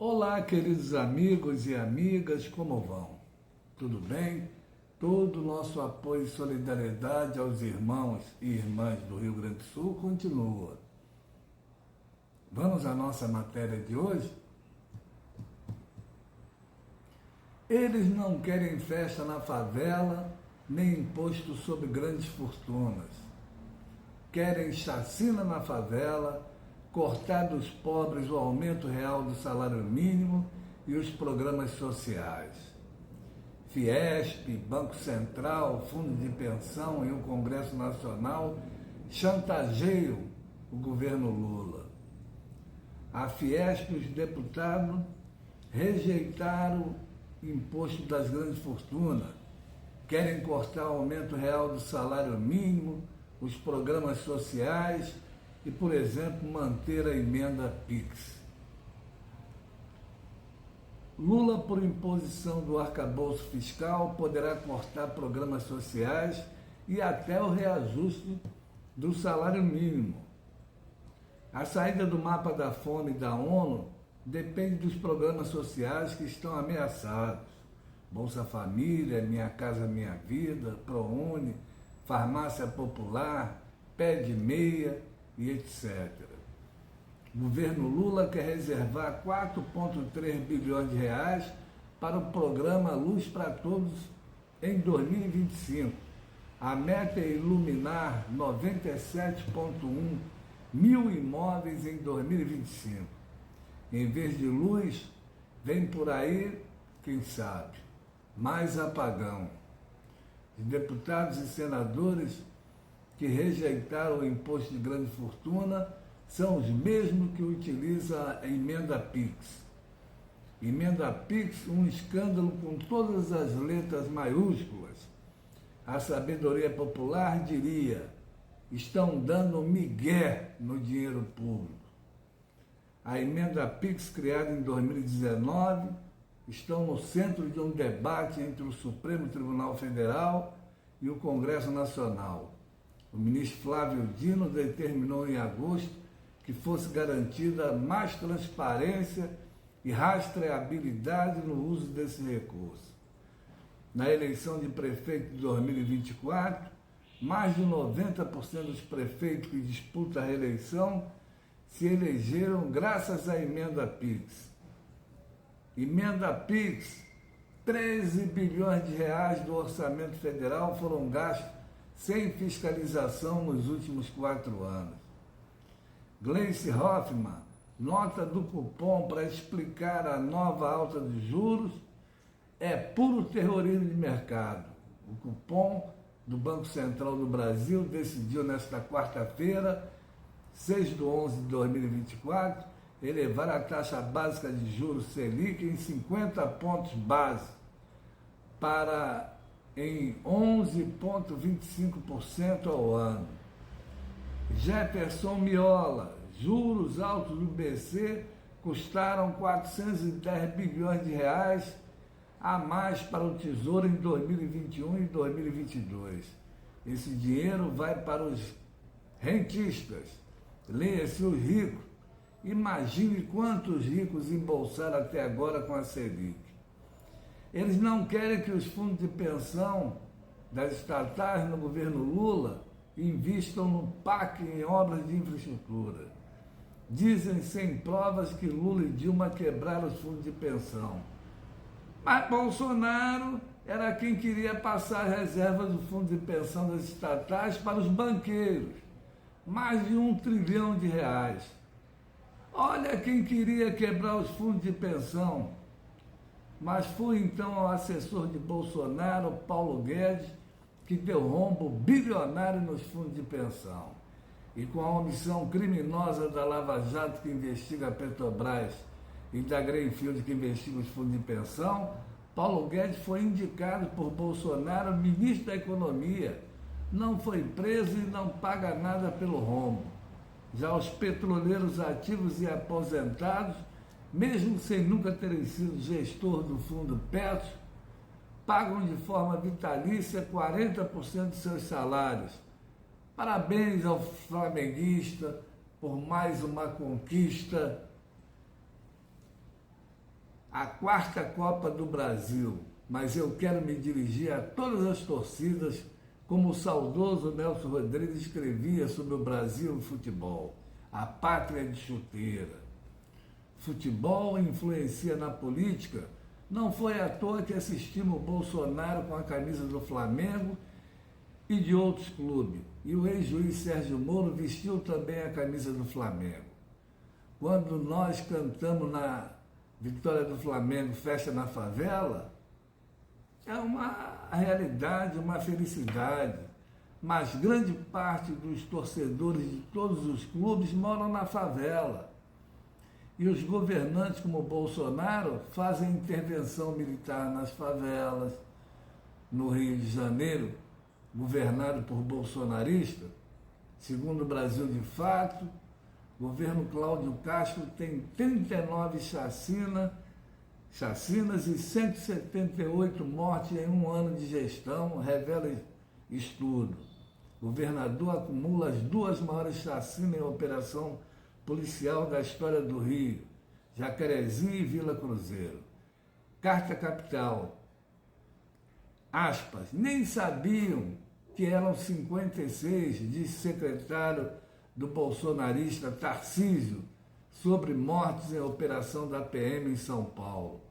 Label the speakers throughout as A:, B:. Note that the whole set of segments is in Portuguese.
A: Olá, queridos amigos e amigas, como vão? Tudo bem? Todo o nosso apoio e solidariedade aos irmãos e irmãs do Rio Grande do Sul continua. Vamos à nossa matéria de hoje? Eles não querem festa na favela, nem imposto sobre grandes fortunas. Querem chacina na favela, cortar dos pobres o aumento real do salário mínimo e os programas sociais. Fiesp, Banco Central, Fundo de Pensão e o Congresso Nacional chantageiam o governo Lula. A Fiesp e os deputados rejeitaram o imposto das grandes fortunas, querem cortar o aumento real do salário mínimo, os programas sociais e, por exemplo, manter a emenda PIX. Lula, por imposição do arcabouço fiscal, poderá cortar programas sociais e até o reajuste do salário mínimo. A saída do mapa da fome da ONU depende dos programas sociais que estão ameaçados. Bolsa Família, Minha Casa Minha Vida, ProUni, Farmácia Popular, Pé de Meia e etc. O governo Lula quer reservar 4,3 bilhões de reais para o programa Luz para Todos em 2025. A meta é iluminar 97,1 mil imóveis em 2025. Em vez de luz, vem por aí, quem sabe, mais apagão. Os deputados e senadores que rejeitaram o imposto de grande fortuna são os mesmos que utilizam a emenda PIX. Emenda PIX, um escândalo com todas as letras maiúsculas. A sabedoria popular diria: estão dando migué no dinheiro público. A emenda PIX, criada em 2019, estão no centro de um debate entre o Supremo Tribunal Federal e o Congresso Nacional. O ministro Flávio Dino determinou em agosto que fosse garantida mais transparência e rastreabilidade no uso desse recurso. Na eleição de prefeito de 2024, mais de 90% dos prefeitos que disputam a reeleição se elegeram graças à emenda PIX. Emenda PIX, 13 bilhões de reais do orçamento federal foram gastos sem fiscalização nos últimos 4 anos. Gleice Hoffmann, nota do cupom para explicar a nova alta de juros, é puro terrorismo de mercado. O cupom do Banco Central do Brasil decidiu nesta quarta-feira, 6/11/2024, elevar a taxa básica de juros Selic em 50 pontos base para em 11,25% ao ano. Jefferson Miola, juros altos do BC custaram 410 bilhões de reais a mais para o Tesouro em 2021 e 2022. Esse dinheiro vai para os rentistas, leia-se os ricos. Imagine quantos ricos embolsaram até agora com a Selic. Eles não querem que os fundos de pensão das estatais no governo Lula investam no PAC em obras de infraestrutura. Dizem sem provas que Lula e Dilma quebraram os fundos de pensão. Mas Bolsonaro era quem queria passar as reservas do fundo de pensão das estatais para os banqueiros. Mais de 1 trilhão de reais. Olha quem queria quebrar os fundos de pensão. Mas foi então ao assessor de Bolsonaro, Paulo Guedes, que deu rombo bilionário nos fundos de pensão. E com a omissão criminosa da Lava Jato, que investiga a Petrobras, e da Greenfield, que investiga os fundos de pensão, Paulo Guedes foi indicado por Bolsonaro ministro da Economia. Não foi preso e não paga nada pelo rombo. Já os petroleiros ativos e aposentados, mesmo sem nunca terem sido gestor do fundo Petro, pagam de forma vitalícia 40% de seus salários. Parabéns ao flamenguista por mais uma conquista a quarta Copa do Brasil, mas eu quero me dirigir a todas as torcidas, como o saudoso Nelson Rodrigues escrevia sobre o Brasil e o futebol, a pátria de chuteira. Futebol influencia na política. Não foi à toa que assistimos o Bolsonaro com a camisa do Flamengo e de outros clubes. E o ex-juiz Sérgio Moro vestiu também a camisa do Flamengo. Quando nós cantamos na vitória do Flamengo, Festa na Favela, é uma realidade, uma felicidade. Mas grande parte dos torcedores de todos os clubes moram na favela. E os governantes, como o Bolsonaro, fazem intervenção militar nas favelas. No Rio de Janeiro, governado por bolsonarista, segundo o Brasil de Fato, o governo Cláudio Castro tem 39 chacinas e 178 mortes em um ano de gestão, revela estudo. O governador acumula as duas maiores chacinas em operação policial da história do Rio, Jacarezinho e Vila Cruzeiro. Carta Capital. Aspas, nem sabiam que eram 56, disse secretário do bolsonarista Tarcísio, sobre mortes em operação da PM em São Paulo.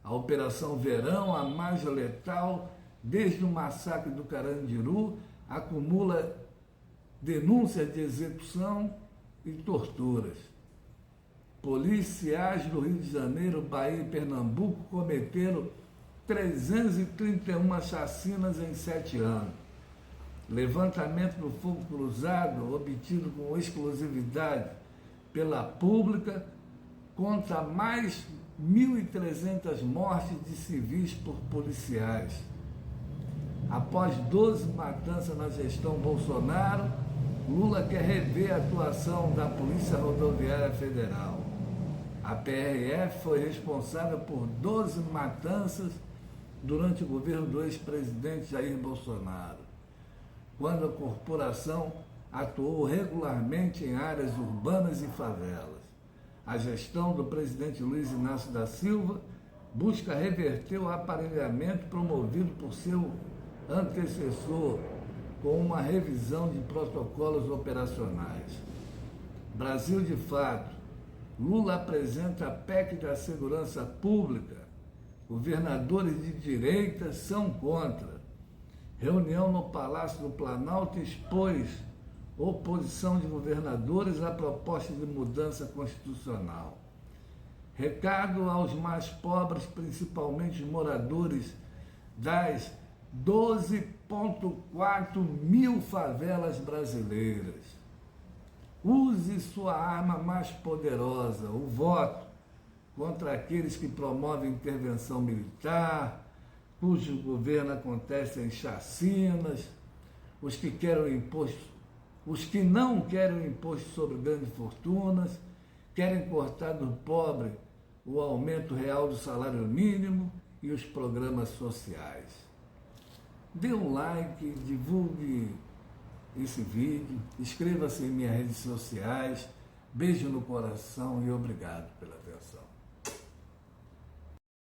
A: A Operação Verão, a mais letal, desde o massacre do Carandiru, acumula denúncias de execução e torturas. Policiais do Rio de Janeiro, Bahia e Pernambuco cometeram 331 chacinas em 7 anos. Levantamento do fogo cruzado, obtido com exclusividade pela Pública, conta mais 1.300 mortes de civis por policiais. Após 12 matanças na gestão Bolsonaro, Lula quer rever a atuação da Polícia Rodoviária Federal. A PRF foi responsável por 12 matanças durante o governo do ex-presidente Jair Bolsonaro, quando a corporação atuou regularmente em áreas urbanas e favelas. A gestão do presidente Luiz Inácio da Silva busca reverter o aparelhamento promovido por seu antecessor, com uma revisão de protocolos operacionais. Brasil de Fato. Lula apresenta a PEC da Segurança Pública. Governadores de direita são contra. Reunião no Palácio do Planalto expôs oposição de governadores à proposta de mudança constitucional. Recado aos mais pobres, principalmente os moradores das 12,4 mil favelas brasileiras. Use sua arma mais poderosa, o voto, contra aqueles que promovem intervenção militar, cujo governo acontece em chacinas, os que não querem imposto sobre grandes fortunas, querem cortar do pobre o aumento real do salário mínimo e os programas sociais. Dê um like, divulgue esse vídeo, inscreva-se em minhas redes sociais, beijo no coração e obrigado pela